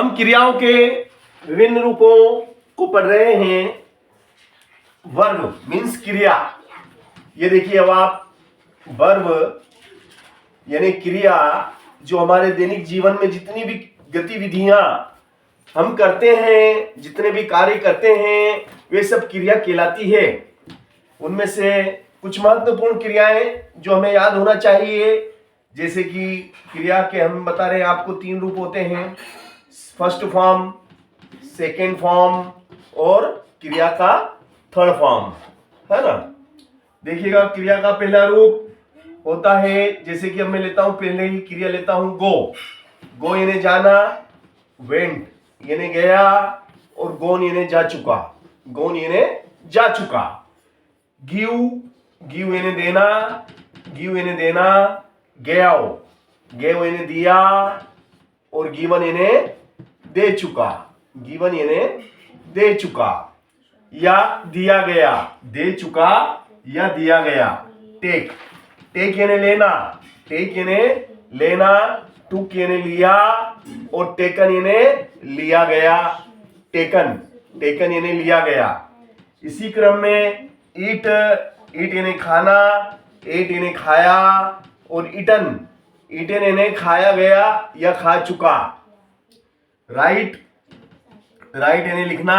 हम क्रियाओं के विभिन्न रूपों को पढ़ रहे हैं। वर्ब मीन्स क्रिया। ये देखिए अब आप वर्ब यानी क्रिया जो हमारे दैनिक जीवन में जितनी भी गतिविधियां हम करते हैं, जितने भी कार्य करते हैं, वे सब क्रिया कहलाती है। उनमें से कुछ महत्वपूर्ण क्रियाएं जो हमें याद होना चाहिए, जैसे कि क्रिया के हम बता रहे हैं आपको 3 रूप होते हैं, फर्स्ट फॉर्म, सेकेंड फॉर्म और क्रिया का थर्ड फॉर्म, है ना। देखिएगा क्रिया का पहला रूप होता है, जैसे कि अब मैं लेता हूं, पहले ही क्रिया लेता हूं गो। गो यानी जाना, वेंट यानी गया और गोन यानी जा चुका। गोन यानी जा चुका। गिव, गिव यानी देना, गिव यानी देना। गेव, गेव यानी दिया और गिवन यानी दे चुका। गिवन यानी दे चुका या दिया गया, दे चुका या दिया गया। टेक, टेक यानी लेना, टेक यानी लेना। टुक यानी लिया और टेकन यानी लिया गया। टेकन, टेकन यानी लिया गया। इसी क्रम में ईट, ईट यानी खाना, एट यानी खाया और ईटन, ईटन यानी खाया गया या खा चुका। राइट, राइट यानी लिखना,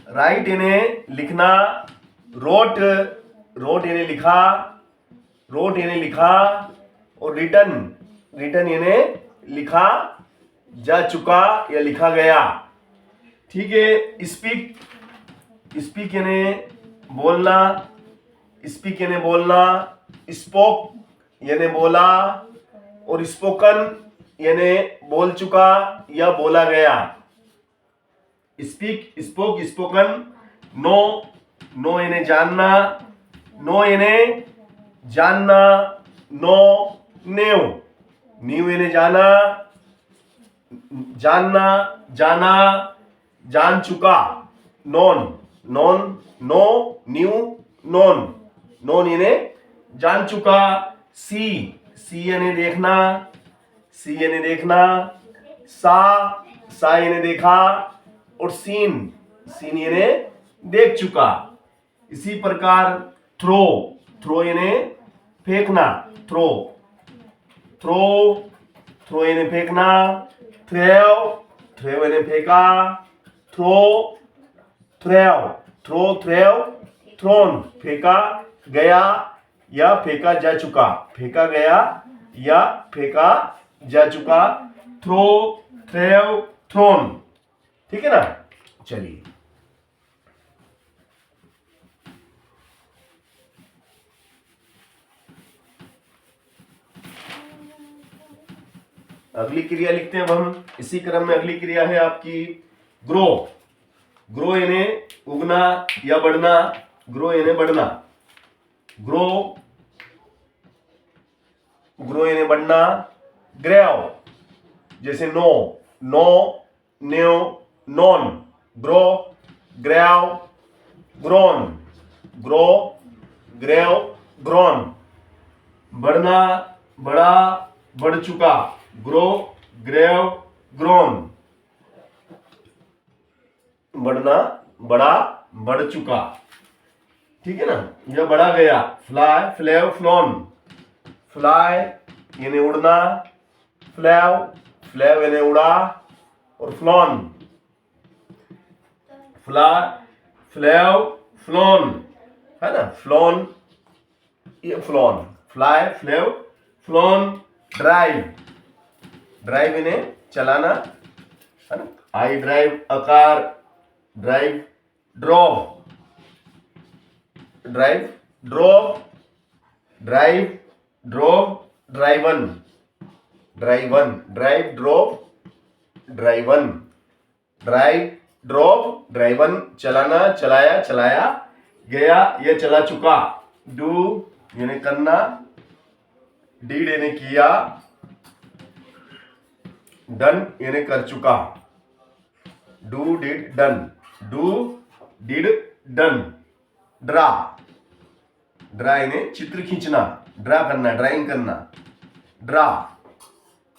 राइट यानी लिखना। रोट, रोट यानी लिखा, रोट यानी लिखा और रिटन, रिटन यानी लिखा जा चुका या लिखा गया। ठीक है। स्पीक, स्पीक यानी बोलना, स्पीक यानी बोलना। स्पोक यानी बोला और स्पोकन यानी बोल चुका या बोला गया। Speak, spoke, spoken. Know, know यानी जानना, नो यानी जानना। नो, न्यू, न्यू यानी जाना, जानना, जाना, जान चुका। Known, known, know, knew, known, known यानी जान चुका। सी, सी यानी देखना, सी यानी देखना। सा, सा यानी देखा और सीन, सीन यानी देख चुका। इसी प्रकार थ्रो, थ्रो यानी फेंकना। थ्रो, थ्रो, थ्रो यानी फेंकना। थ्रेव, थ्रेव यानी फेंका। थ्रो, थ्रेव, थ्रो, थ्रेव, थ्रोन फेंका गया या फेंका जा चुका। फेंका गया या फेंका जा चुका। Throw, threw, thrown. ठीक है ना। चलिए अगली क्रिया लिखते हैं हम। इसी क्रम में अगली क्रिया है आपकी ग्रो। ग्रो यानी उगना या बढ़ना। ग्रो यानी बढ़ना। ग्रो, ग्रो यानी बढ़ना। ग्रेव जैसे know, know, knew, known. Grow, grew, grown. Grow, grew, grown. बढ़ना, बढ़ा, बढ़ चुका। Grow, grew, grown. बढ़ना, बढ़ा, बढ़ चुका। ठीक है ना। यह बढ़ा गया। Fly, flew, phloem. फ्लाई यानी उड़ना, फ्लेव, फ्लेव यानी उड़ा और फ्लोन, फ्ला, फ्लेव, फ्लोन, है ना। फ्लोन, ये flown. Fly, flew, flown. Drive, drive यानी चलाना, है ना। I drive a car. Drive, drove, drive, drove, drive, drove, driven, driven, drive, drove, driven. Drive, drove, driven चलाना, चलाया, चलाया गया या चला चुका। डू यानी करना, डीड यानी किया, डन यानी कर चुका। Do, did, done. Do, did, done. Draw, draw यानी चित्र खींचना, ड्रा करना, ड्राइंग करना। Draw,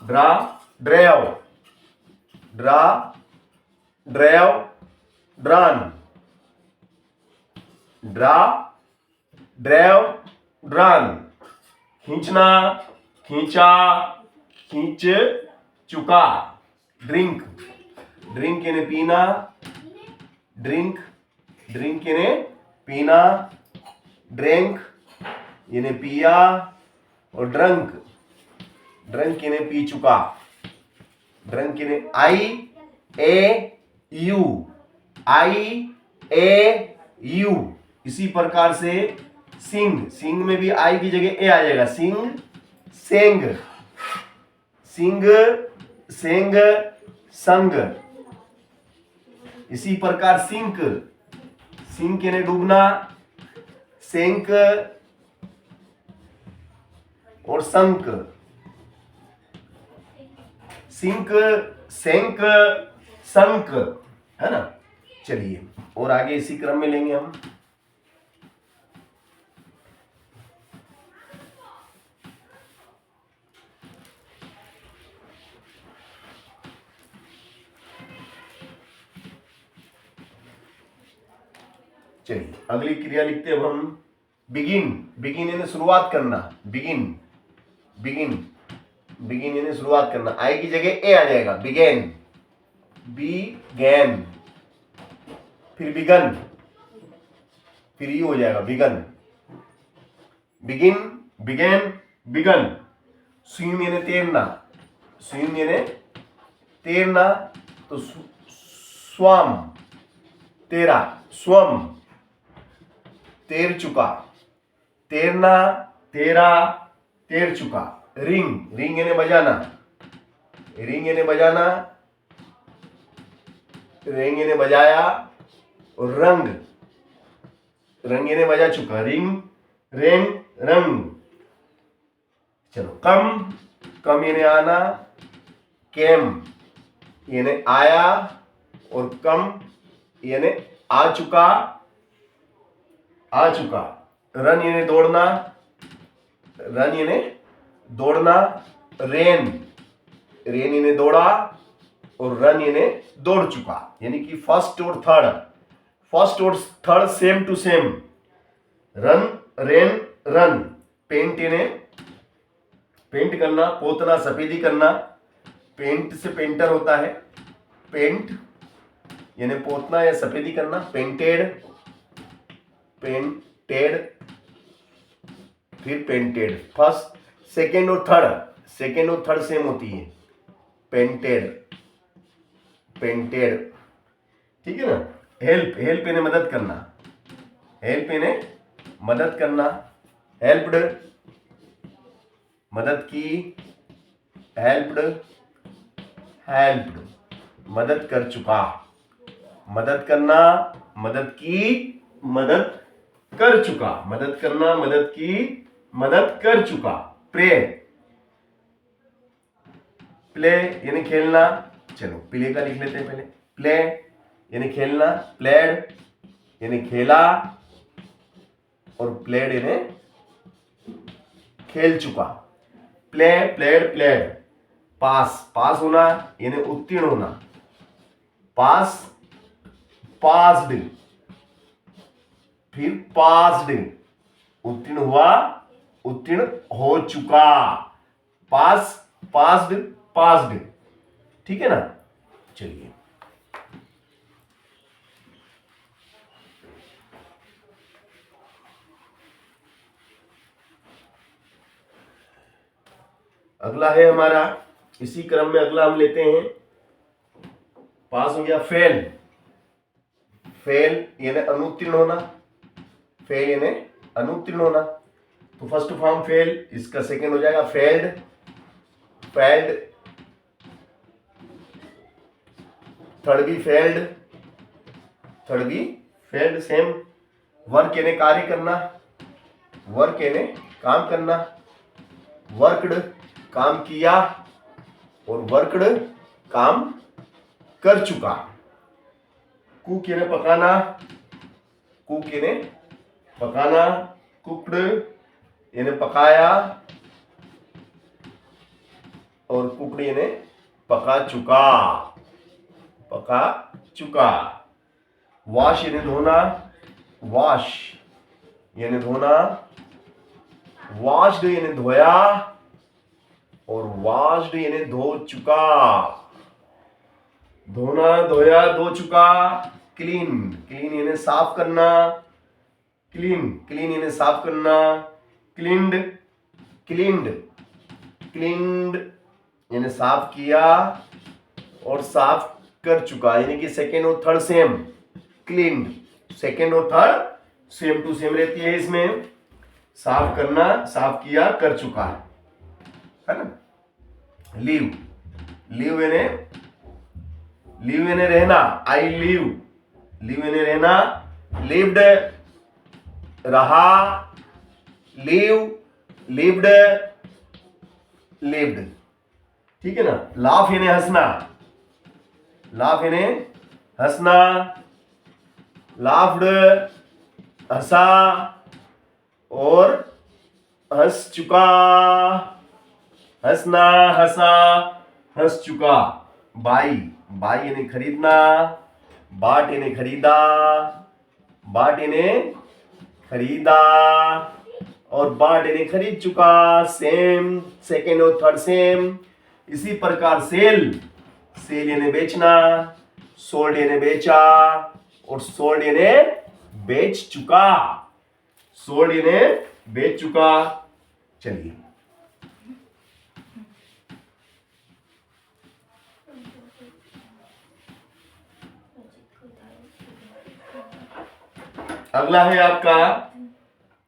draw, drew, draw, drew, drawn, draw, drew, drawn. खींचना, खींचा, खींच चुका। ड्रिंक, ड्रिंक यानी पीना, ड्रिंक, ड्रिंक यानी पीना, ड्रिंक यानी पिया, और ड्रंक, ड्रंक यानी पी चुका। ड्रंक यानी IAU, IAU। इसी प्रकार से सिंग, सिंग में भी आई की जगह ए आ जाएगा। सिंग, सेंग, सिंग, सेंग, संग। इसी प्रकार सिंक, सिंक यानी डूबना, सेंक और संक। सिंक, सेंक, संक, है ना। चलिए और आगे इसी क्रम में लेंगे हम। चलिए अगली क्रिया लिखते हैं अब हम। बिगिन, बिगिन यानी शुरुआत करना। बिगिन, बिगिन, बिगिन यानी शुरुआत करना। आई की जगह ए आ जाएगा। बिगेन, बिगेन, फिर बिगन, फिर यू हो जाएगा begun. Begin, began, begun. Swim यानी तैरना, स्विम यानी तैरना, तो स्वम, तेरा, स्वम, तैर चुका। तैरना, तेरा, तैर चुका। रिंग, रिंग यानी बजाना, रिंग यानी बजाना, रिंग यानी बजाया, और रंग, रंग यानी बजा चुका। रिंग, रेंग, रंग। चलो कम, कम यानी आना, केम यानी आया, और कम यानी आ चुका, आ चुका। रन यानी दौड़ना, रन यानी दौड़ना। रेन, रेन यानी दौड़ा, और रन यानी दौड़ चुका। यानी कि फर्स्ट और थर्ड, फर्स्ट और third same to same. Run, ran, run. Paint यानी पेंट करना, पोतना, सफेदी करना। पेंट से पेंटर होता है। पेंट यानी पोतना या सफेदी करना। पेंटेड, पेंटेड, फिर पेंटेड। फर्स्ट, सेकेंड और थर्ड, सेकेंड और थर्ड सेम होती है। पेंटेड, पेंटेड, ठीक है ना। हेल्प, हेल्प यानी मदद करना, हेल्प यानी मदद करना। हेल्प्ड, मदद की। हेल्प्ड, हेल्प्ड, मदद कर चुका। मदद करना, मदद की, मदद कर चुका। मदद करना, मदद की, मदद कर चुका। प्ले, प्ले यानी खेलना। चलो प्ले का लिख लेते हैं पहले। प्ले यानी खेलना, प्लेड यानी खेला, और प्लेड यानी खेल चुका। Play, played, played. Pass, pass होना यानी उत्तीर्ण होना। पास, पास्ड, फिर पास्ड, उत्तीर्ण हुआ, उत्तीर्ण हो चुका। पास, पास्ड, पास्ड, ठीक है ना। चलिए अगला है हमारा, इसी क्रम में अगला हम लेते हैं। पास हो गया। फेल, फेल यानी अनुत्तीर्ण होना। फेल यानी अनुत्तीर्ण होना। तो फर्स्ट फॉर्म फेल, इसका सेकंड हो जाएगा फेल्ड, फेल्ड। थर्ड भी फेल्ड, थर्ड भी फेल्ड, सेम। वर्क यानी कार्य करना, वर्क यानी काम करना। वर्कड काम किया, और वर्कड काम कर चुका। कुक यानी पकाना, कुक यानी पकाना। कुकड यानी पकाया, और कुकड यानी पका चुका। पका चुका। वॉश यानी धोना, वॉश यानी धोना, वॉश्ड यानी धोया, और वॉश्ड यानी धो चुका। धोना, धोया, धो चुका। क्लीन, क्लीन यानी साफ करना, क्लीन, क्लीन यानी साफ करना। क्लीन्ड, क्लीन्ड, क्लीन्ड यानी साफ किया और साफ कर चुका, यानी कि सेकेंड और थर्ड सेम। क्लीन्ड, सेकेंड और थर्ड सेम टू सेम रहती है इसमें। साफ करना, साफ किया, कर चुका है ना। लीव, लीव यानी रहना। आई लीव, लीव यानी रहना। लिव्ड, रहा। लीव, लिव्ड, लिव्ड, ठीक है ना। लाफ यानी हंसना, लाफ यानी हंसना। लाफ्ड, हंसा और हंस चुका। हंसना, हंसा, हंस चुका। बाई, बाई यानी खरीदना। बाट यानी खरीदा, बाट यानी खरीदा, और बाट यानी खरीद चुका। सेम, सेकेंड और थर्ड सेम। इसी प्रकार सेल, सेल यानी बेचना। सोल्ड यानी बेचा, और सोल्ड यानी बेच चुका। सोल्ड यानी बेच चुका। चलिए अगला है आपका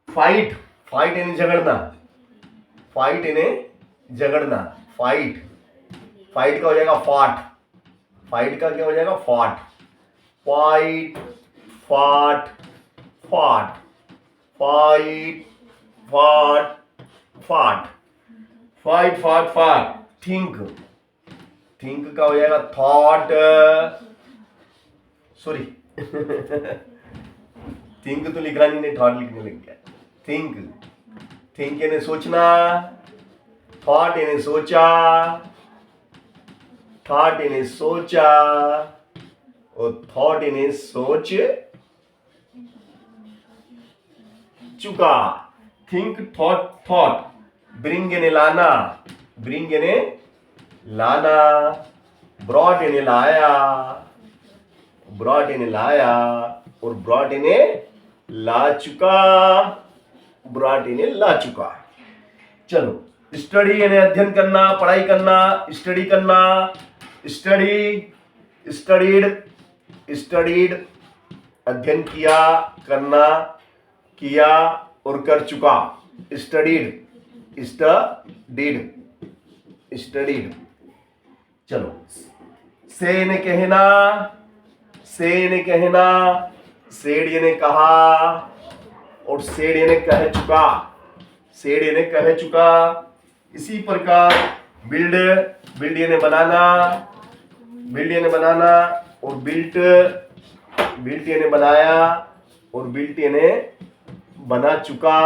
फाइट। फाइट यानी झगड़ना, फाइट यानी झगड़ना। फाइट, फाइट का हो जाएगा फॉट। फाइट का क्या हो जाएगा? Fought. Fight, fought, fought, fight, fought, fought, fight, fought, fought. Think, think का हो जाएगा थॉट। सॉरी थिंक तो लिखना नहीं, थॉट लिखने लग गया। थिंक, थिंक यानी सोचना। थॉट यानी सोचा, थॉट यानी सोचा, और थॉट यानी सोच चुका। Think, thought, thought. ब्रिंग यानी लाना, ब्रिंग यानी लाना। ब्रॉट यानी लाया, ब्रॉट यानी लाया, और ब्रॉट यानी ला चुका। ब्रॉट यानी ला चुका। चलो, स्टडी यानी अध्ययन करना, पढ़ाई करना, स्टडी करना। स्टडी, स्टडीड, स्टडीड, अध्ययन किया, करना, किया और कर चुका। Studied, studied, studied. चलो, से ने कहना, से ने कहना। सेड यानी कहा, और सेड यानी कह चुका। सेड यानी कह चुका। इसी प्रकार बिल्ड, बिल्ड यानी बनाना, बिल्ड यानी बनाना, और बिल्ट, बिल्ट यानी बनाया, और बिल्ट यानी बना चुका।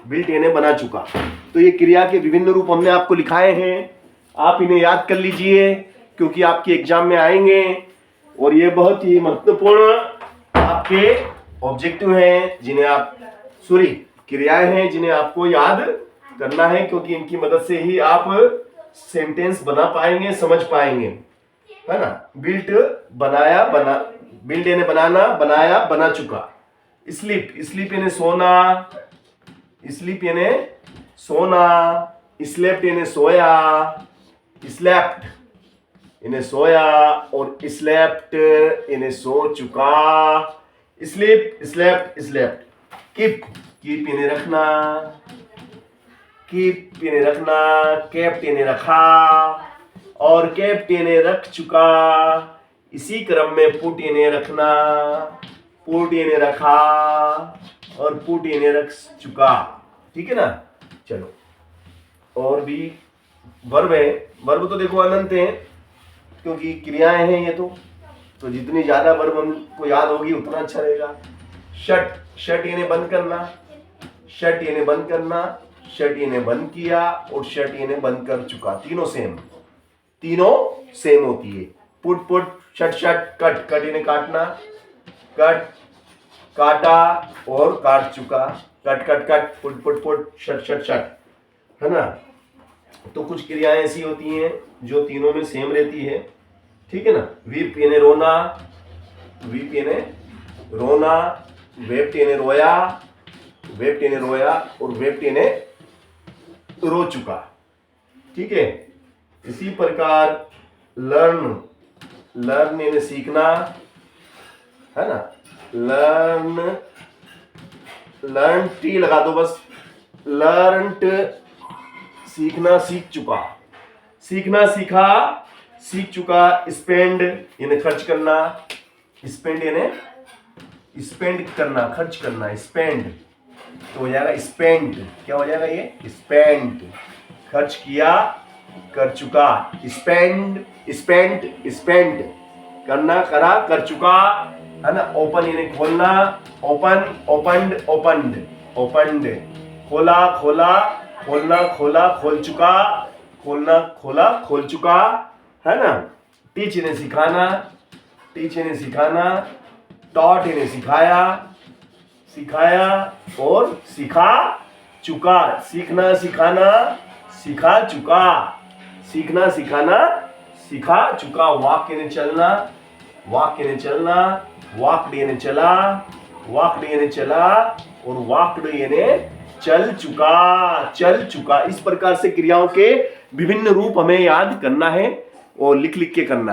बिल्ट यानी बना चुका। तो ये क्रिया के विभिन्न रूप हमने आपको लिखाए हैं। आप इन्हें याद कर लीजिए, क्योंकि आपके एग्जाम में आएंगे, और ये बहुत ही महत्वपूर्ण आपके ऑब्जेक्टिव हैं, जिन्हें आप सॉरी क्रियाएं हैं जिन्हें आपको याद करना है, क्योंकि इनकी मदद से ही आप सेंटेंस बना पाएंगे, समझ पाएंगे, है ना। बिल्ट, बनाया, बना। बिल्ड यानी बनाना, बनाया, बना चुका। स्लीप, स्लीप यानी सोना, स्लीप यानी सोना। स्लेप्ट यानी सोया, स्लेप्ट यानी सोया, और स्लेप्ट यानी सो चुका। Sleep, slept, slept. Keep, keep यानी रखना, कीप यानी रखना। केप्ट यानी रखा, और केप्ट यानी रख चुका। इसी क्रम में पुट यानी रखना, पुट यानी रखा, और पुट यानी रख चुका। ठीक है ना। चलो, और भी वर्ब है। वर्ब तो देखो अनंत है, क्योंकि क्रियाएं हैं ये तो जितनी ज्यादा वर्ब हमको याद होगी उतना अच्छा रहेगा। शट, शट यानी बंद करना, शट यानी बंद करना, शट यानी बंद किया, और शट यानी बंद कर चुका। तीनों सेम, तीनों सेम होती है। पुट शट कट यानी काटना, कट काटा और काट चुका, कट पुट शट, है ना। तो कुछ क्रियाएं ऐसी होती हैं जो तीनों में सेम रहती है, ठीक है ना। वीप यानी रोना, वीप यानी रोना, वेप्ट यानी रोया, वेप्ट यानी रोया और वेप्ट यानी रो चुका, ठीक है। इसी प्रकार लर्न यानी सीखना, है ना। लर्न टी लगा दो बस, लर्नट सीखना, सीख चुका, सीखना सीखा, सीख चुका। स्पेंड यानी खर्च करना, स्पेंड यानी स्पेंड करना, खर्च करना, स्पेंड तो हो जाएगा स्पेंड, क्या हो जाएगा ये, स्पेंड, खर्च किया, कर चुका, स्पेंड करना, करा, कर चुका, है ना। ओपन यानी खोलना, ओपन्ड, खोला, खोलना, खोला, खोल चुका, खोलना, खोला, खोल चुका, है ना। टीच यानी सिखाना, टॉट यानी सिखाया और सिखा चुका, सीखना सिखाना, सिखा चुका, सीखना सिखाना, सिखा चुका। वॉक यानी चलना, वॉकड यानी चला और वॉकड यानी चल चुका। इस प्रकार से क्रियाओं के विभिन्न रूप हमें याद करना है और लिख के करना है।